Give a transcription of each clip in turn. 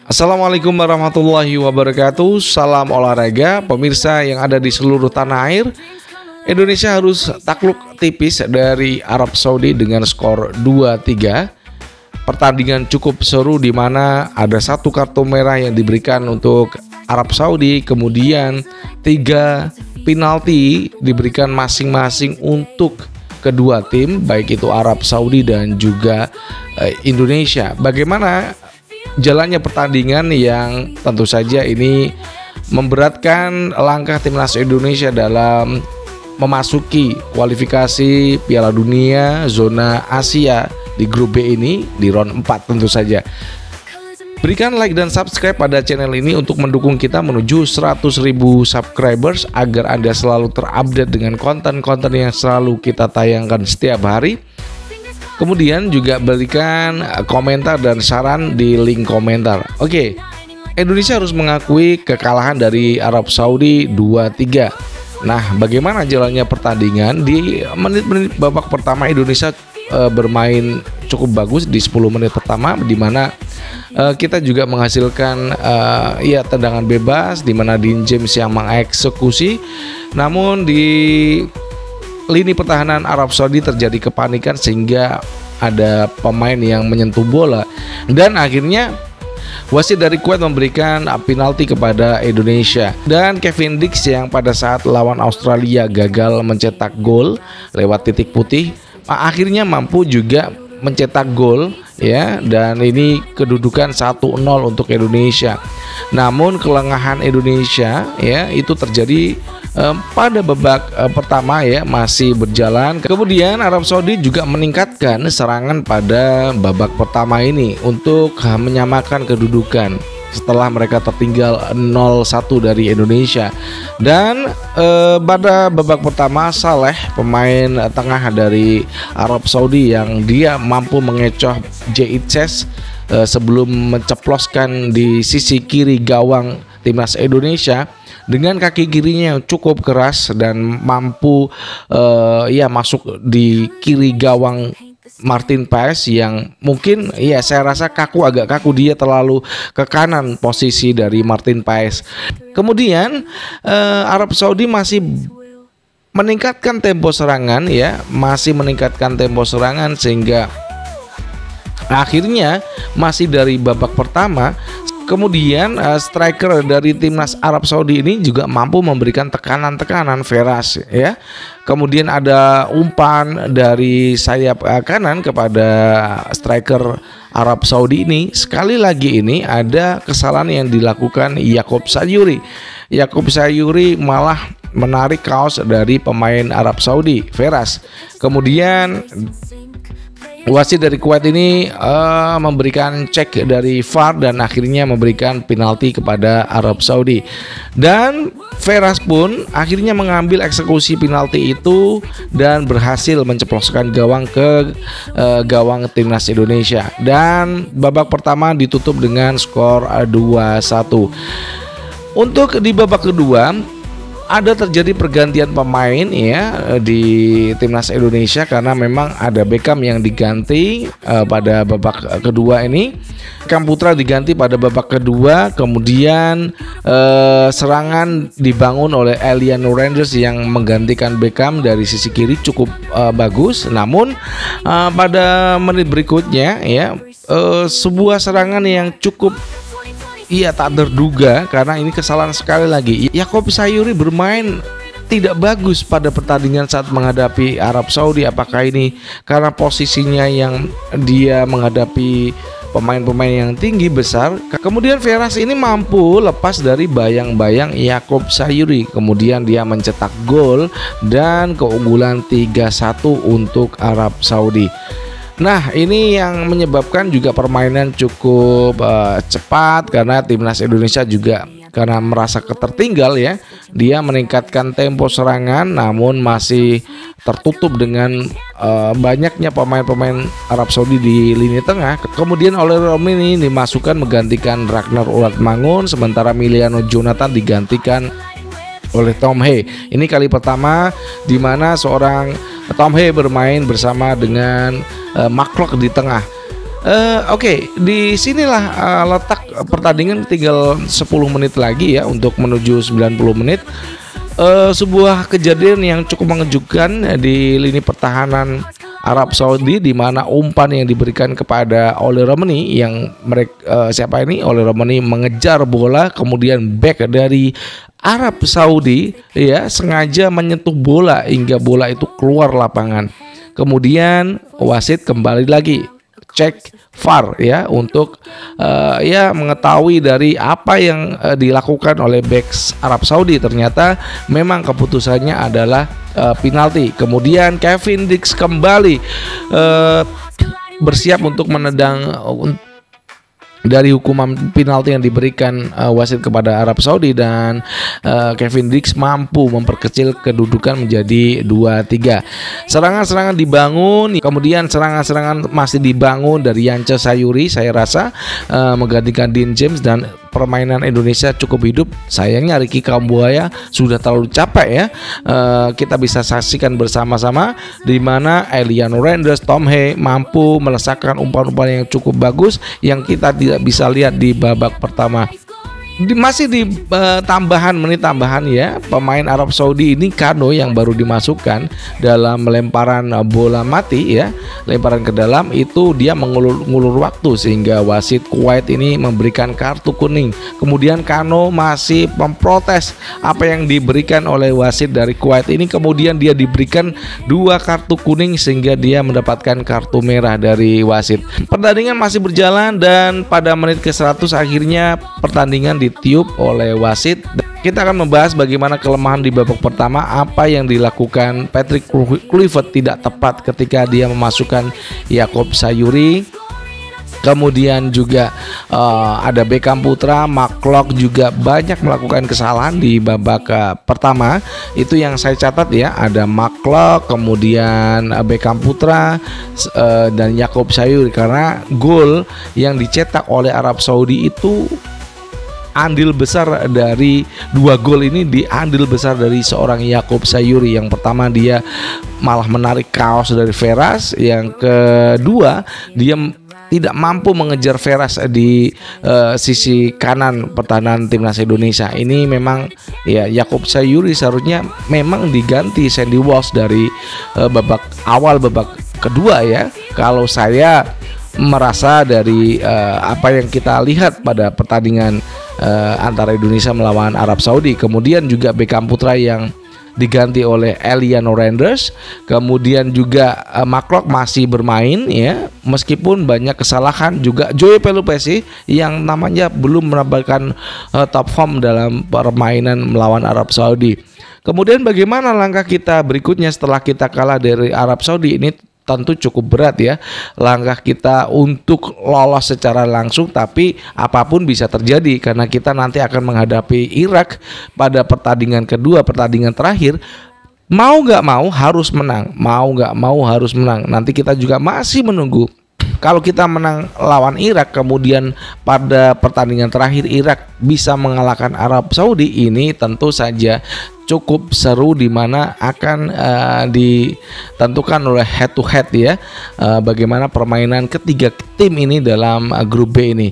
Assalamualaikum warahmatullahi wabarakatuh. Salam olahraga pemirsa yang ada di seluruh tanah air. Indonesia harus takluk tipis dari Arab Saudi dengan skor 2-3. Pertandingan cukup seru di mana ada satu kartu merah yang diberikan untuk Arab Saudi, kemudian 3 penalti diberikan masing-masing untuk kedua tim, baik itu Arab Saudi dan juga Indonesia. Bagaimana jalannya pertandingan yang tentu saja ini memberatkan langkah timnas Indonesia dalam memasuki kualifikasi Piala Dunia zona Asia di grup B ini di round 4 tentu saja. Berikan like dan subscribe pada channel ini untuk mendukung kita menuju 100.000 subscribers agar Anda selalu terupdate dengan konten-konten yang selalu kita tayangkan setiap hari. Kemudian juga berikan komentar dan saran di link komentar. Oke, Indonesia harus mengakui kekalahan dari Arab Saudi 2-3. Nah, bagaimana jalannya pertandingan? Di menit-menit babak pertama Indonesia bermain cukup bagus di 10 menit pertama, di mana kita juga menghasilkan tendangan bebas di mana Dean James yang mengeksekusi. Namun di lini pertahanan Arab Saudi terjadi kepanikan sehingga ada pemain yang menyentuh bola dan akhirnya wasit dari Kuwait memberikan penalti kepada Indonesia, dan Kevin Dix yang pada saat lawan Australia gagal mencetak gol lewat titik putih akhirnya mampu juga mencetak gol ya, dan ini kedudukan 1-0 untuk Indonesia. Namun kelengahan Indonesia ya itu terjadi pada babak pertama ya, masih berjalan. Kemudian Arab Saudi juga meningkatkan serangan pada babak pertama ini untuk menyamakan kedudukan setelah mereka tertinggal 0-1 dari Indonesia. Dan pada babak pertama Saleh, pemain tengah dari Arab Saudi yang dia mampu mengecoh Jeitzes sebelum menceploskan di sisi kiri gawang timnas Indonesia dengan kaki kirinya yang cukup keras dan mampu masuk di kiri gawang Martin Paes yang mungkin saya rasa agak kaku, dia terlalu ke kanan posisi dari Martin Paes. Kemudian Arab Saudi masih meningkatkan tempo serangan sehingga akhirnya masih dari babak pertama. Kemudian striker dari timnas Arab Saudi ini juga mampu memberikan tekanan Veras ya. Kemudian ada umpan dari sayap kanan kepada striker Arab Saudi ini. Sekali lagi ini ada kesalahan yang dilakukan Yaqub Sayuri. Yaqub Sayuri malah menarik kaos dari pemain Arab Saudi, Veras. Kemudian wasit dari Kuwait ini memberikan cek dari VAR dan akhirnya memberikan penalti kepada Arab Saudi. Dan Veras pun akhirnya mengambil eksekusi penalti itu dan berhasil menceploskan gawang ke gawang timnas Indonesia. Dan babak pertama ditutup dengan skor 2-1. Untuk di babak kedua ada terjadi pergantian pemain ya di timnas Indonesia karena memang ada Beckham yang diganti pada babak kedua ini. Beckham Putra diganti pada babak kedua, kemudian serangan dibangun oleh Elian Randers yang menggantikan Beckham dari sisi kiri cukup bagus. Namun pada menit berikutnya ya sebuah serangan yang cukup tak terduga karena ini kesalahan sekali lagi. Yaqub Sayuri bermain tidak bagus pada pertandingan saat menghadapi Arab Saudi. Apakah ini karena posisinya yang dia menghadapi pemain-pemain yang tinggi besar? Kemudian Veras ini mampu lepas dari bayang-bayang Yaqub Sayuri. Kemudian dia mencetak gol dan keunggulan 3-1 untuk Arab Saudi. Nah, ini yang menyebabkan juga permainan cukup cepat karena timnas Indonesia juga karena merasa ketertinggal ya, dia meningkatkan tempo serangan namun masih tertutup dengan banyaknya pemain-pemain Arab Saudi di lini tengah. Kemudian oleh Romini dimasukkan menggantikan Ragnar Ulatmangun, sementara Miliano Jonathan digantikan oleh Tom Hee. Ini kali pertama di mana seorang Tom Hee bermain bersama dengan Mark Klok di tengah. Oke, di sinilah letak pertandingan, tinggal 10 menit lagi ya untuk menuju 90 menit. Sebuah kejadian yang cukup mengejutkan di lini pertahanan Arab Saudi, di mana umpan yang diberikan kepada Oli Romani yang siapa ini Oli Romani mengejar bola, kemudian back dari Arab Saudi ya sengaja menyentuh bola hingga bola itu keluar lapangan. Kemudian wasit kembali lagi cek VAR ya untuk ya mengetahui dari apa yang dilakukan oleh backs Arab Saudi. Ternyata memang keputusannya adalah penalti. Kemudian Kevin Dix kembali bersiap untuk menendang dari hukuman penalti yang diberikan wasit kepada Arab Saudi, dan Kevin Dix mampu memperkecil kedudukan menjadi 2-3. Serangan-serangan dibangun, kemudian serangan-serangan masih dibangun dari Yance Sayuri, saya rasa menggantikan Dean James, dan permainan Indonesia cukup hidup. Sayangnya Ricky Kambuaya sudah terlalu capek ya. Kita bisa saksikan bersama-sama di mana Eliano Renders, Tom Hey mampu melesakkan umpan-umpan yang cukup bagus yang kita tidak bisa lihat di babak pertama. Masih di menit tambahan ya, pemain Arab Saudi ini Kano yang baru dimasukkan dalam lemparan bola mati ya, lemparan ke dalam itu dia mengulur waktu sehingga wasit Kuwait ini memberikan kartu kuning. Kemudian Kano masih memprotes apa yang diberikan oleh wasit dari Kuwait ini, kemudian dia diberikan 2 kartu kuning sehingga dia mendapatkan kartu merah dari wasit. Pertandingan masih berjalan dan pada menit ke-100 akhirnya pertandingan ditiup oleh wasit. Kita akan membahas bagaimana kelemahan di babak pertama, apa yang dilakukan Patrick Kluivert tidak tepat ketika dia memasukkan Yacob Sayuri. Kemudian juga ada Beckham Putra, McClough juga banyak melakukan kesalahan di babak pertama. Itu yang saya catat ya, ada McClough, kemudian Beckham Putra dan Yacob Sayuri, karena gol yang dicetak oleh Arab Saudi itu andil besar dari 2 gol ini diambil besar dari seorang Yacob Sayuri. Yang pertama dia malah menarik kaos dari Veras, yang kedua dia tidak mampu mengejar Veras di sisi kanan pertahanan timnas Indonesia. Ini memang ya Yacob Sayuri seharusnya memang diganti Sandy Walsh dari babak kedua ya. Kalau saya merasa dari apa yang kita lihat pada pertandingan antara Indonesia melawan Arab Saudi, kemudian juga Beckham Putra yang diganti oleh Eliano Renders, kemudian juga McClough masih bermain ya, meskipun banyak kesalahan. Juga Joey Pelupesi yang namanya belum mendapatkan top form dalam permainan melawan Arab Saudi. Kemudian bagaimana langkah kita berikutnya setelah kita kalah dari Arab Saudi? Ini tentu cukup berat ya langkah kita untuk lolos secara langsung, tapi apapun bisa terjadi karena kita nanti akan menghadapi Irak pada pertandingan kedua, pertandingan terakhir. Mau nggak mau harus menang, nanti kita juga masih menunggu. Kalau kita menang lawan Irak, kemudian pada pertandingan terakhir Irak bisa mengalahkan Arab Saudi, ini tentu saja cukup seru, di mana akan ditentukan oleh head to head ya, bagaimana permainan ketiga tim ini dalam grup B ini.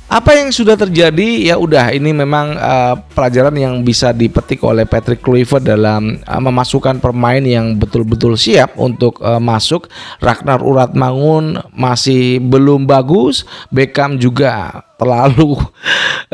Apa yang sudah terjadi ya udah, ini memang pelajaran yang bisa dipetik oleh Patrick Kluivert dalam memasukkan pemain yang betul-betul siap untuk masuk. Ragnar Uratmangun masih belum bagus, Beckham juga terlalu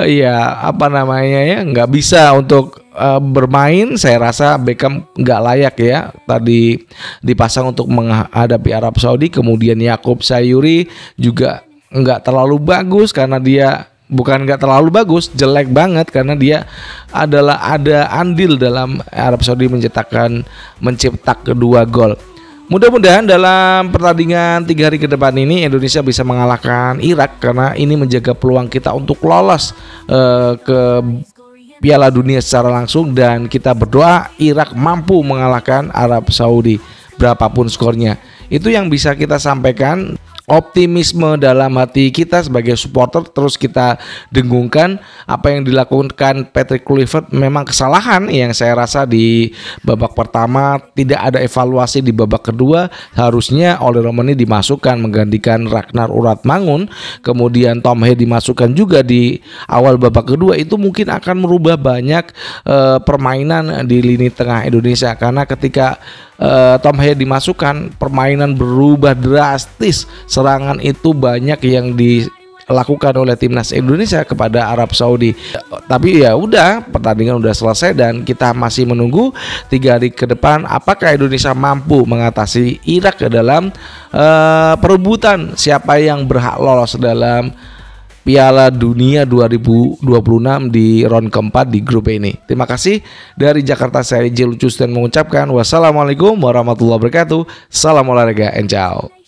ya apa namanya ya, nggak bisa untuk bermain. Saya rasa Beckham nggak layak ya tadi dipasang untuk menghadapi Arab Saudi. Kemudian Yacob Sayuri juga nggak terlalu bagus, karena dia bukan nggak terlalu bagus, jelek banget, karena dia adalah ada andil dalam Arab Saudi mencetak 2 gol. Mudah-mudahan dalam pertandingan 3 hari ke depan ini Indonesia bisa mengalahkan Irak, karena ini menjaga peluang kita untuk lolos ke Piala Dunia secara langsung, dan kita berdoa Irak mampu mengalahkan Arab Saudi berapapun skornya. Itu yang bisa kita sampaikan. optimisme dalam hati kita sebagai supporter terus kita dengungkan. Apa yang dilakukan Patrick Kluivert memang kesalahan yang saya rasa di babak pertama, tidak ada evaluasi di babak kedua. Harusnya Oli Romani dimasukkan menggantikan Ragnar Uratmangun, kemudian Tom Hea dimasukkan juga di awal babak kedua. Itu mungkin akan merubah banyak permainan di lini tengah Indonesia, karena ketika Tom Hea dimasukkan, permainan berubah drastis. Serangan itu banyak yang dilakukan oleh timnas Indonesia kepada Arab Saudi. Tapi ya udah, pertandingan udah selesai dan kita masih menunggu 3 hari ke depan apakah Indonesia mampu mengatasi Irak dalam perebutan siapa yang berhak lolos dalam Piala Dunia 2026 di round keempat di grup ini. Terima kasih. Dari Jakarta, saya Jil Lucus dan mengucapkan wassalamualaikum warahmatullahi wabarakatuh. Salam olahraga and ciao.